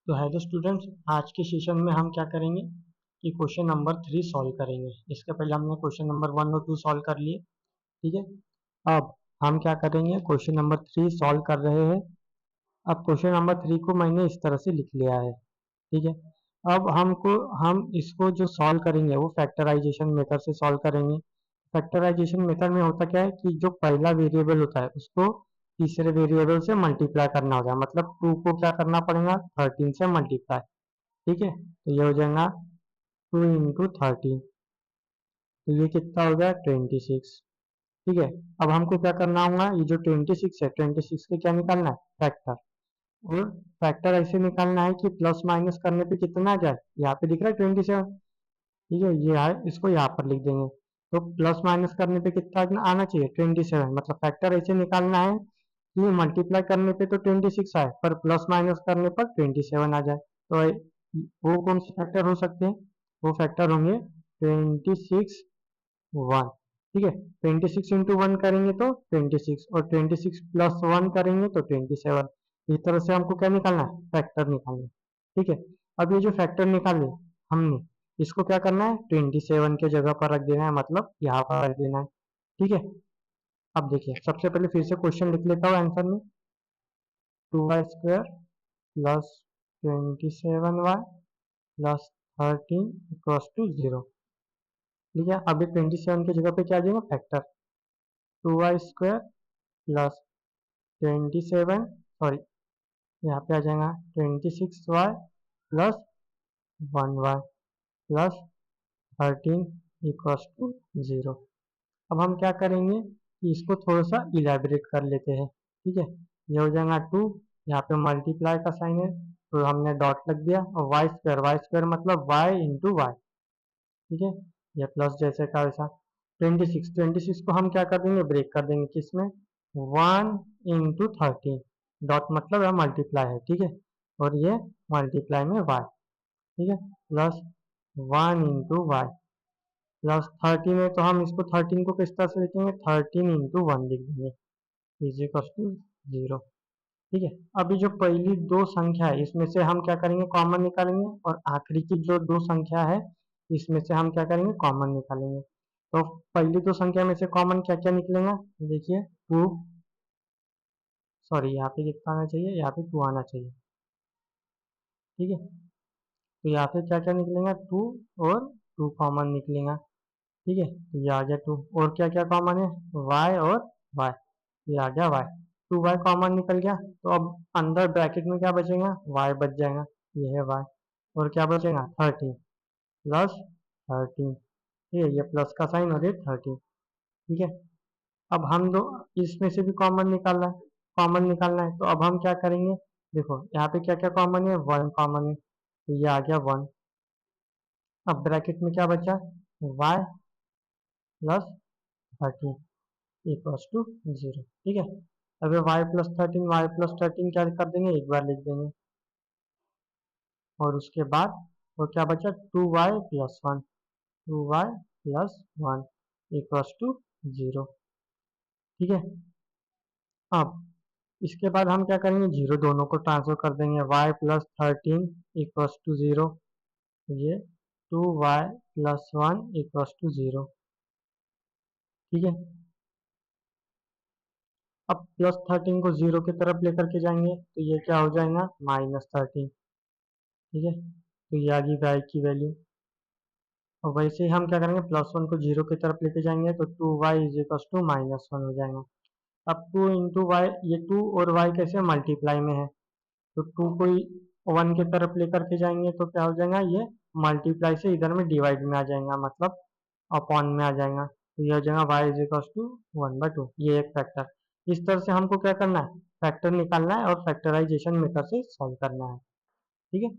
तो hello students, आज के सेशन में हम क्या करेंगे कि क्वेश्चन नंबर 3 सॉल्व करेंगे। इसके पहले हमने क्वेश्चन नंबर 1 और 2 सॉल्व कर लिए। ठीक है, अब हम क्या करेंगे, क्वेश्चन नंबर 3 सॉल्व कर रहे हैं। अब क्वेश्चन नंबर 3 को मैंने इस तरह से लिख लिया है। ठीक है, अब हम इसको जो सॉल्व करेंगे वो फैक्टराइजेशन मेथड से सॉल्व करेंगे। फैक्टराइजेशन मेथड में होता क्या है कि जो पहला वेरिएबल होता है उसको तीसरे वेरिएबल से मल्टीप्लाई करना होगा। मतलब 2 को क्या करना पड़ेगा, 13 से मल्टीप्लाई। ठीक है, तो ये हो जाएगा 2 इंटू 13, तो ये कितना हो गया 26। ठीक है, अब हमको क्या करना होगा, ये जो 26 है 26 के क्या निकालना है, फैक्टर। और फैक्टर ऐसे निकालना है कि प्लस माइनस करने पे कितना आ जाए, यहाँ पे दिख रहा है 27। ठीक है, ये है, इसको यहाँ पर लिख देंगे। तो प्लस माइनस करने पे कितना आना चाहिए, 27। मतलब फैक्टर ऐसे निकालना है कि मल्टीप्लाई करने पे तो 26 आए, पर प्लस माइनस करने पर 27 आ जाए। तो वो कौन से फैक्टर हो सकते हैं, वो फैक्टर होंगे 26 1। ठीक है, 26 इंटू 1 करेंगे तो 26, और 26 प्लस 1 करेंगे तो 27। इस तरह से हमको क्या निकालना है, फैक्टर निकालना है। ठीक है, अब ये जो फैक्टर निकाले हमने, इसको क्या करना है, 27 के जगह पर रख देना है, मतलब यहाँ पर रख देना है। ठीक है, अब देखिए सबसे पहले फिर से क्वेश्चन लिख लेता हूँ आंसर में। 2y² plus 27y plus 13 equals to 0। ठीक है, अभी 27 की जगह पे क्या आ जाएगा, फैक्टर। 2y² प्लस 27, सॉरी यहाँ पे आ जाएगा 26y plus 1y plus 13 equals to 0। अब हम क्या करेंगे कि इसको थोड़ा सा इलेबरेट कर लेते हैं। ठीक है, ये हो जाएगा 2, यहाँ पे मल्टीप्लाई का साइन है तो हमने डॉट लग दिया, और वाई स्क्वायर मतलब y इंटू वाई। ठीक है, ये प्लस जैसे का वैसा। 26 को हम क्या कर देंगे, ब्रेक कर देंगे किसमें, 1 इंटू 13। डॉट मतलब है मल्टीप्लाई है। ठीक है, और ये मल्टीप्लाई में y। ठीक है, प्लस 1 इंटू वाई प्लस 13 है, तो हम इसको 13 को किस तरह से लिखेंगे, 13 इंटू 1 लिख देंगे, इज इक्वल टू 0। ठीक है, अभी जो पहली दो संख्या है इसमें से हम क्या करेंगे, कॉमन निकालेंगे, और आखिरी की जो दो संख्या है इसमें से हम क्या करेंगे, कॉमन निकालेंगे। तो पहली दो संख्या में से कॉमन क्या क्या निकलेगा, देखिए 2, सॉरी यहाँ पे कितना आना चाहिए, यहाँ पे 2 आना चाहिए। ठीक है, तो यहाँ पे क्या क्या निकलेगा, 2 और 2 कॉमन निकलेगा। ठीक है, तो ये आ गया 2, और क्या क्या कॉमन है, y और y, ये आ गया y। 2y कॉमन निकल गया, तो अब अंदर ब्रैकेट में क्या बचेगा, y बच जाएगा, ये है y। और क्या बचेगा, 13 प्लस 13। ठीक है, ये प्लस का साइन और ये 13। ठीक है, अब हम दो इसमें से भी कॉमन निकालना है, तो अब हम क्या करेंगे, देखो यहाँ पे क्या क्या कॉमन है, 1 कॉमन है, तो ये आ गया 1। अब ब्रैकेट में क्या बचा, y प्लस 13 इक्वल्स टू 0। ठीक है, अब y प्लस 13 क्या कर देंगे, एक बार लिख देंगे, और उसके बाद वो क्या बचा, 2y+1, 2y+1 इक्वल्स टू 0। ठीक है, अब इसके बाद हम क्या करेंगे, जीरो दोनों को ट्रांसफर कर देंगे, y+13 इक्वल्स टू 0, ये 2y+1 इक्वल्स टू 0। ठीक है, अब +13 को 0 की तरफ लेकर के जाएंगे तो ये क्या हो जाएगा, -13। ठीक है, तो ये आ गई y की वैल्यू। और वैसे ही हम क्या करेंगे, +1 को 0 की तरफ लेके जाएंगे तो 2y इज इक्वल टू -1 हो जाएगा। अब 2 इंटू वाई, ये 2 और y कैसे मल्टीप्लाई में है, तो 2 को 1 की तरफ लेकर के जाएंगे तो क्या हो जाएगा, ये मल्टीप्लाई से इधर में डिवाइड में आ जाएगा, मतलब अपॉन में आ जाएगा, तो ये हो जाएगा y इज इक्वल टू 1/2। ये एक फैक्टर। इस तरह से हमको क्या करना है, फैक्टर निकालना है और फैक्टराइजेशन मेथड से सॉल्व करना है। ठीक है,